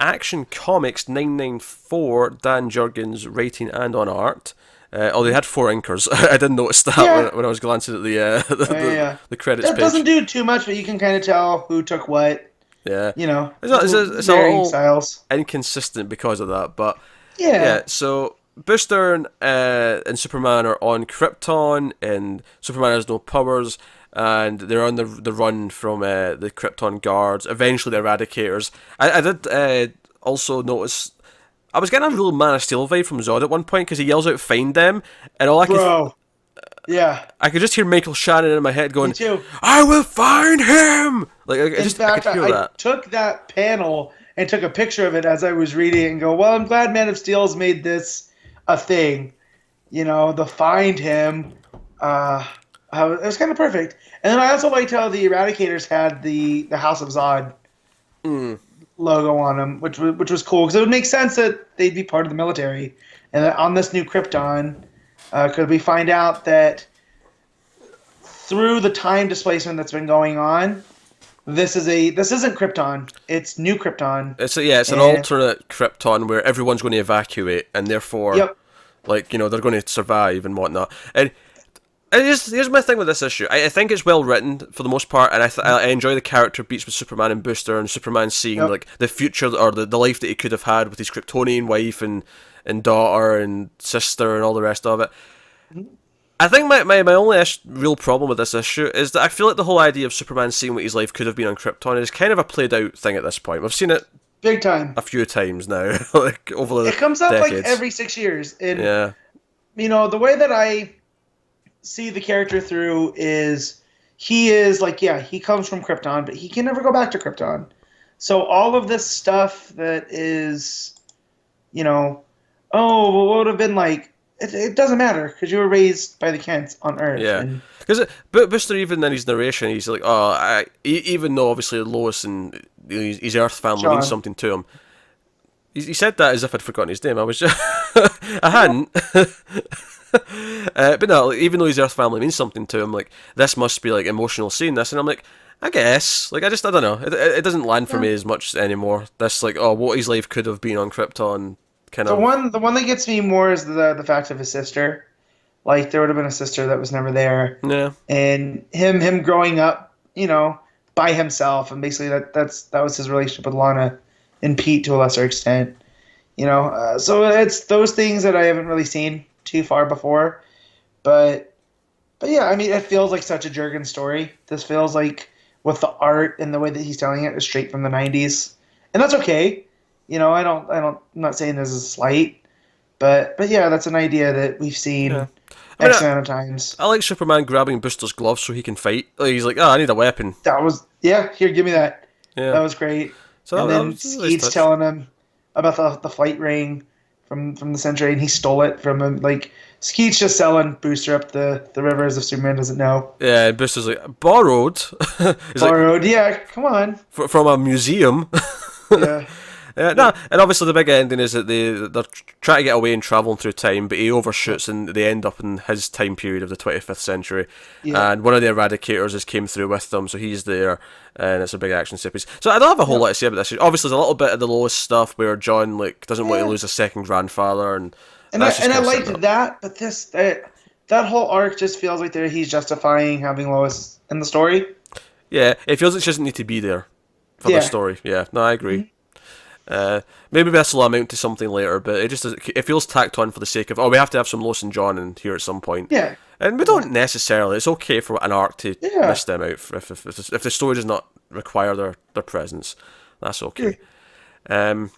Action Comics 994, Dan Jurgens writing and on art. Oh, they had four inkers. I didn't notice that Yeah, when I was glancing at the, yeah. the credits That doesn't page. do too much, but you can kind of tell who took what. Yeah, There's it's a varying little styles. inconsistent because of that, but yeah. Yeah. So Booster and Superman are on Krypton, and Superman has no powers, and they're on the run from the Krypton guards. Eventually, the Eradicators. I did also notice. I was getting a real Man of Steel vibe from Zod at one point because he yells out "Find them," and Bro. Yeah. I could just hear Michael Shannon in my head Me going, too. "I will find him!" Like In I could fact, hear I that. took that panel and took a picture of it as I was reading it and go, well, I'm glad Man of Steel's made this a thing. The find him. Uh, it was kind of perfect. And then I also liked how the Eradicators had the House of Zod Mm. logo on them, which was cool because it would make sense that they'd be part of the military. And that on this new Krypton, could we find out that through the time displacement that's been going on, this isn't Krypton. It's new Krypton. It's an And alternate Krypton where everyone's going to evacuate, and therefore, yep. like they're going to survive and whatnot. And here's my thing with this issue. I think it's well written for the most part, and I enjoy the character beats with Superman and Booster, and Superman seeing Yep. like the future or the life that he could have had with his Kryptonian wife and daughter and sister and all the rest of it. I think my only real problem with this issue is that I feel like the whole idea of Superman seeing what his life could have been on Krypton is kind of a played out thing at this point. We've seen it Big time. a few times now, like over the It comes up like decades. every 6 years. And Yeah, the way that I see the character through is he is like, yeah, he comes from Krypton, but he can never go back to Krypton. So all of this stuff that is, you know, oh, well, what would have been like, it doesn't matter because you were raised by the Kents on Earth. yeah. And Because Booster, even in his narration, he's like, "Oh, even though obviously Lois and his Earth family means Sean, something to him." He said that as if I'd forgotten his name. I was just, I hadn't. But no, like, even though his Earth family means something to him, like this must be like emotional seeing this, and I'm like, I guess, like I don't know, it doesn't land for yeah. me as much anymore. This like, oh, what his life could have been on Krypton, kind The of, one the one that gets me more is the fact of his sister. Like there would have been a sister that was never there, yeah, and him growing up, by himself, and basically that was his relationship with Lana and Pete to a lesser extent. So it's those things that I haven't really seen too far before, but yeah, I mean it feels like such a Jurgen story. This feels like with the art and the way that he's telling it is straight from the '90s, and that's okay. I'm not saying this is a slight, but yeah, that's an idea that we've yeah. seen I mean, X amount of times. I like Superman grabbing Booster's gloves so he can fight. Like, he's like, oh, I need a weapon. That was yeah. Here, give me that. Yeah. That was great. So And that then was a nice Skeet's touch. telling him about the flight ring from the Century, and he stole it from him. Like Skeet's just selling Booster up the rivers if Superman doesn't know. Yeah, and Booster's like, borrowed? He's like, Borrowed, yeah. Come on, from a museum. yeah, No, and obviously the big ending is that they're trying to get away and traveling through time, but he overshoots and they end up in his time period of the 25th century. yeah, And one of the Eradicators has came through with them, so he's there, and it's a big action set piece. So I don't have a whole yeah, lot to say about this. Obviously, there's a little bit of the lowest stuff where John like doesn't want to yeah. lose a second grandfather, and And I that's just and I kind of setting liked up. that, but that whole arc just feels like he's justifying having Lois in the story. Yeah, it feels like she doesn't need to be there for the Yeah. story. Yeah, no, I agree. Mhm. Maybe this will amount to something later, but it feels tacked on for the sake of we have to have some Lois and John in here at some point, Yeah. and we don't necessarily. It's okay for an arc to Yeah. miss them out if the story does not require their presence. That's okay. Um,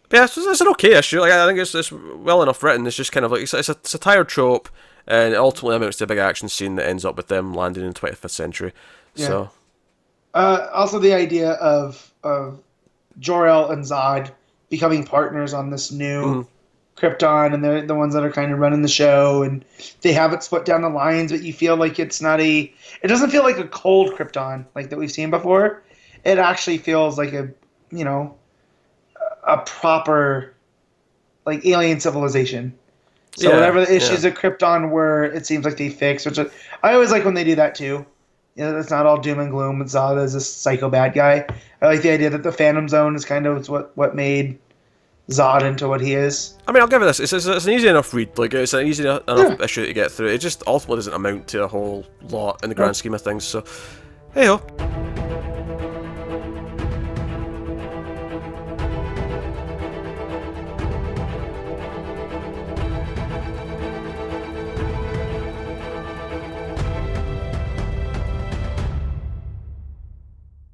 but yeah, it's an okay issue. Like I think it's well enough written. It's just kind of like it's a tired trope, and it ultimately amounts to a big action scene that ends up with them landing in the 25th century. Yeah. So Also, the idea of Jor-El and Zod becoming partners on this new mhm. Krypton, and they're the ones that are kind of running the show, and they have it split down the lines, but you feel like it's not it doesn't feel like a cold Krypton like that we've seen before. It actually feels like you know, a proper like alien civilization. So Yeah, whatever the yeah. issues of Krypton were, it seems like they fix, which I always like when they do that too. You know, it's not all doom and gloom. It's Zod is this psycho bad guy. I like the idea that the Phantom Zone is kind of what made Zod into what he is. I mean, I'll give it this. It's an easy enough read. Like, it's an easy enough Yeah. issue to get through. It just ultimately doesn't amount to a whole lot in the grand scheme of things. So, hey ho.